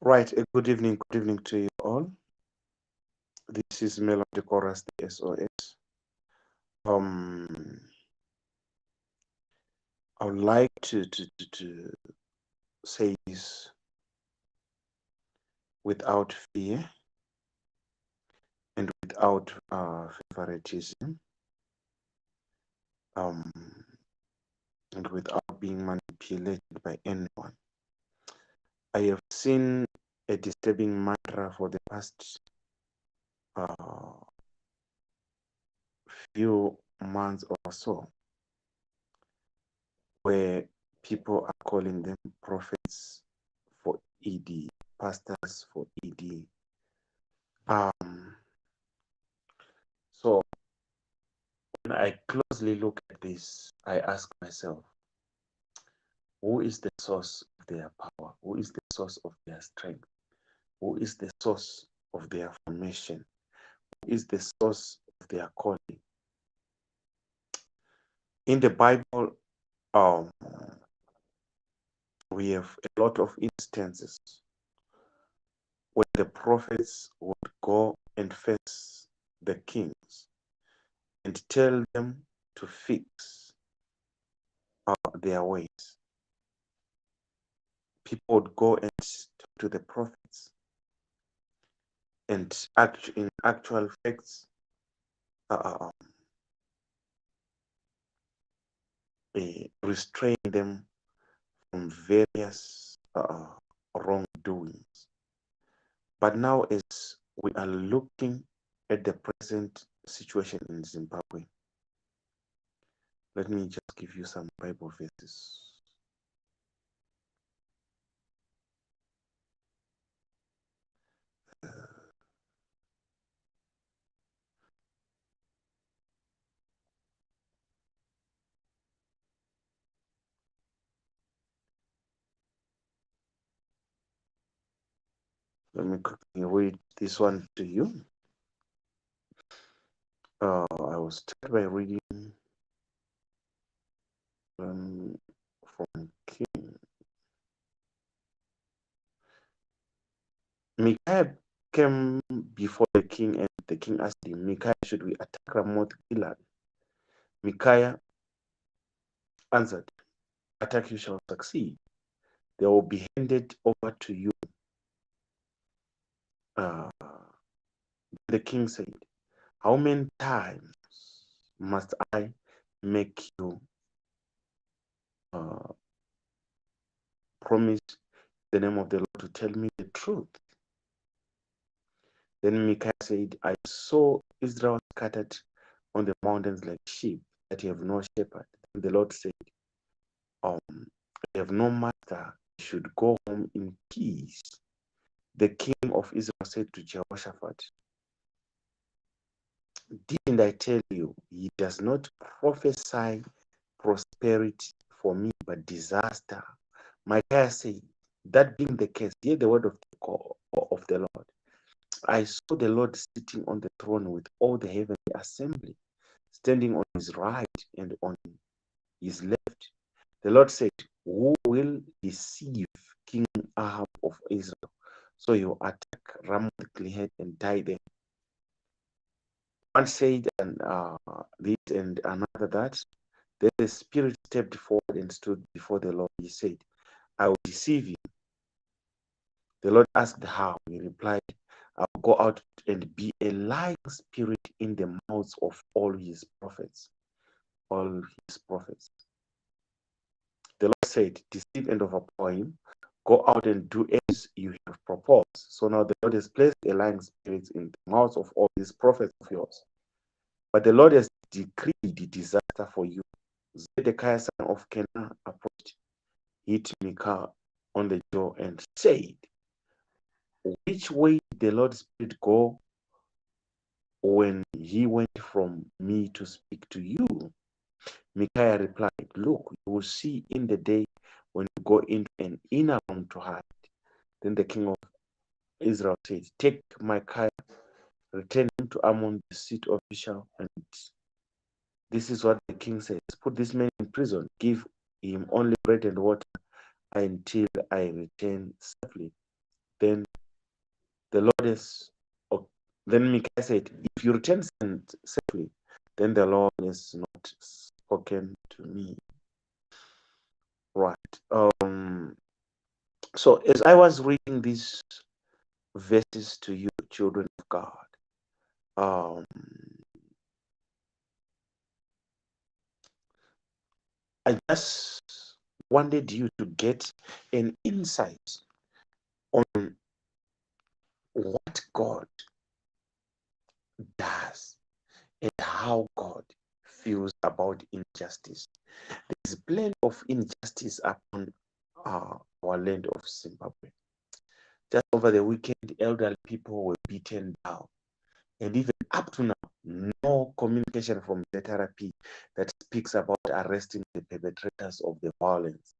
Right, a good evening to you all. This is Melody Chorus, the SOS. Um, I would like to say this without fear and without favoritism, um, and without being manipulated by anyone. I have seen a disturbing mantra for the past uh, few months or so, where people are calling them prophets for ED, pastors for ED. Um, so when I closely look at this, I ask myself, who is the source of their power? Who is the source of their strength? Who is the source of their formation? Who is the source of their calling? In the Bible, um, we have a lot of instances where the prophets would go and face the kings and tell them to fix their ways. People would go and talk to the prophets, and in actual facts, uh, restrain them from various wrongdoings. But now, as we are looking at the present situation in Zimbabwe, let me just give you some Bible verses. Let me quickly read this one to you. I will start by reading from King. Micaiah came before the king, and the king asked him, Micaiah, should we attack Ramoth Gilead? Micaiah answered, attack, you shall succeed. They will be handed over to you. Uh, the king said, how many times must I make you promise the name of the Lord to tell me the truth? Then Micaiah said, I saw Israel scattered on the mountains like sheep that have no shepherd. And the Lord said, they have no master, they should go home in peace. The king of Israel said to Jehoshaphat, didn't I tell you, he does not prophesy prosperity for me, but disaster? Micaiah said, that being the case, hear the word of the Lord. I saw the Lord sitting on the throne with all the heavenly assembly, standing on his right and on his left. The Lord said, who will deceive King Ahab of Israel? So you attack Ramoth Gilead and die there. One said and this and another that. Then the Spirit stepped forward and stood before the Lord. He said, I will deceive you. The Lord asked how. He replied, I'll go out and be a lying spirit in the mouths of all his prophets. All his prophets. The Lord said, deceive and overpower him. Go out and do as you have proposed. So now the Lord has placed a lying spirit in the mouths of all these prophets of yours. But the Lord has decreed disaster for you. Zedekiah son of Kenah approached, hit Micaiah on the jaw and said, which way did the Lord's Spirit go when he went from me to speak to you? Micaiah replied, look, you will see in the day when you go into an inner room to hide. Then the king of Israel said, take Micaiah, return him to Ammon, the seat official, and this is what the king says, put this man in prison, give him only bread and water until I return safely. then the Lord is, then Micaiah said, if you return safely, then the Lord is not spoken to me. Right. So as I was reading these verses to you, children of God, I just wanted you to get an insight on what God does and how God feels about injustice. There's plenty of injustice upon our land of Zimbabwe. Just over the weekend, elderly people were beaten down. And even up to now, no communication from the therapy that speaks about arresting the perpetrators of the violence.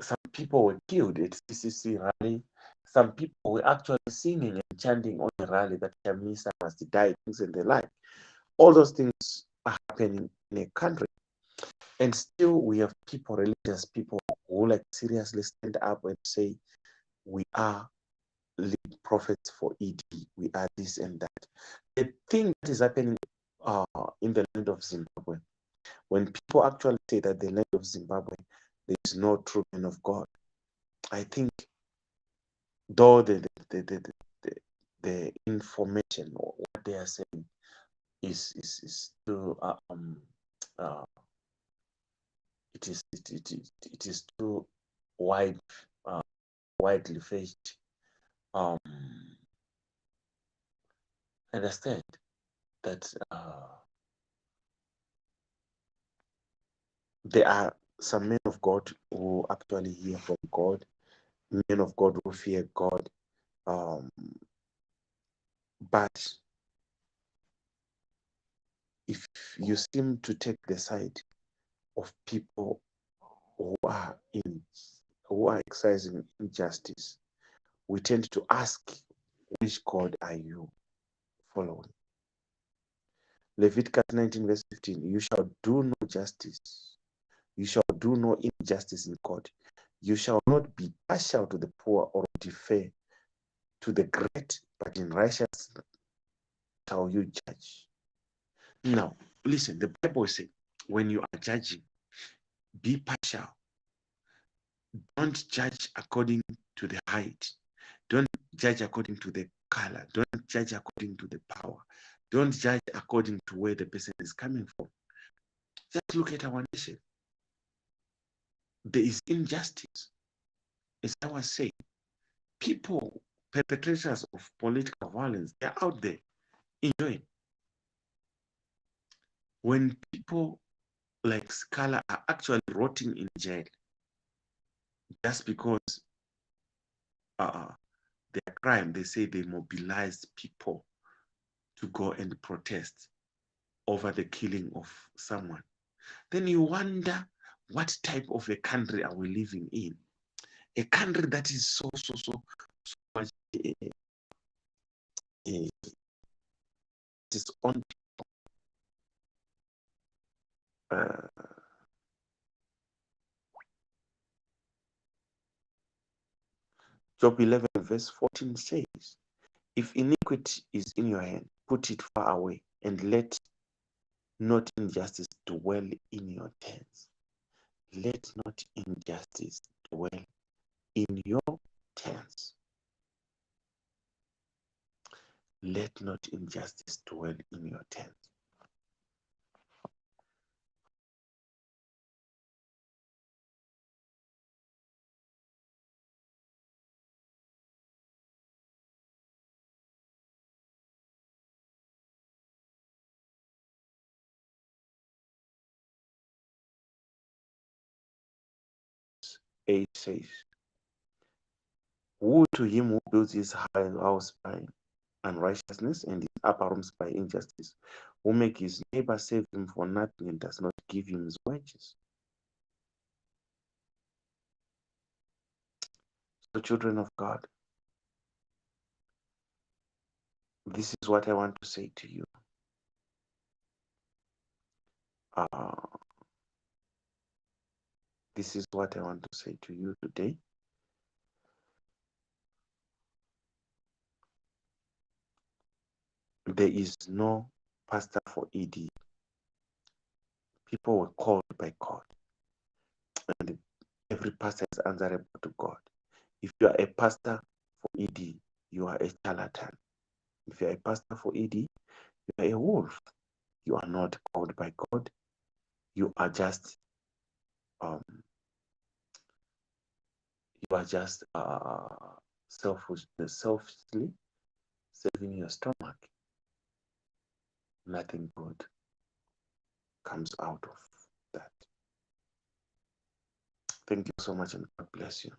Some people were killed at CCC rally. Some people were actually singing and chanting on the rally that Chamisa must die, things and the like. All those things are happening in a country. And still we have people, religious people, who like seriously stand up and say, we are lead prophets for ED, we are this and that. The thing that is happening in the land of Zimbabwe, when people actually say that the land of Zimbabwe, there is no true man of God, I think though the information or what they are saying is too it is too wide widely fetched. Understand that there are some men of God who actually hear from God, men of God who fear God, but if you seem to take the side of people who are exercising injustice, we tend to ask, which God are you following? Leviticus 19 verse 15, you shall do no justice, you shall do no injustice in court, you shall not be partial to the poor or defer to the great, but in righteousness shall you judge. Now, listen, the Bible says, when you are judging, be partial. Don't judge according to the height. Don't judge according to the color. Don't judge according to the power. Don't judge according to where the person is coming from. Just look at our nation. There is injustice. As I was saying, people, perpetrators of political violence, they're out there enjoying. When people like Scala are actually rotting in jail just because their crime, they say they mobilized people to go and protest over the killing of someone. Then you wonder, what type of a country are we living in? A country that is so much is on Job 11 verse 14 says, if iniquity is in your hand, put it far away, and let not injustice dwell in your tents. Let not injustice dwell in your tents. Let not injustice dwell in your tents. It says, woe to him who builds his house by unrighteousness and his upper rooms by injustice, who make his neighbor save him for nothing and does not give him his wages. So, children of God, this is what I want to say to you. This is what I want to say to you today. there is no pastor for ED. People were called by God, and every pastor is answerable to God. If you are a pastor for ED, you are a charlatan. If you are a pastor for ED, you are a wolf. You are not called by God. You are just selfishly serving your stomach. Nothing good comes out of that. Thank you so much, and God bless you.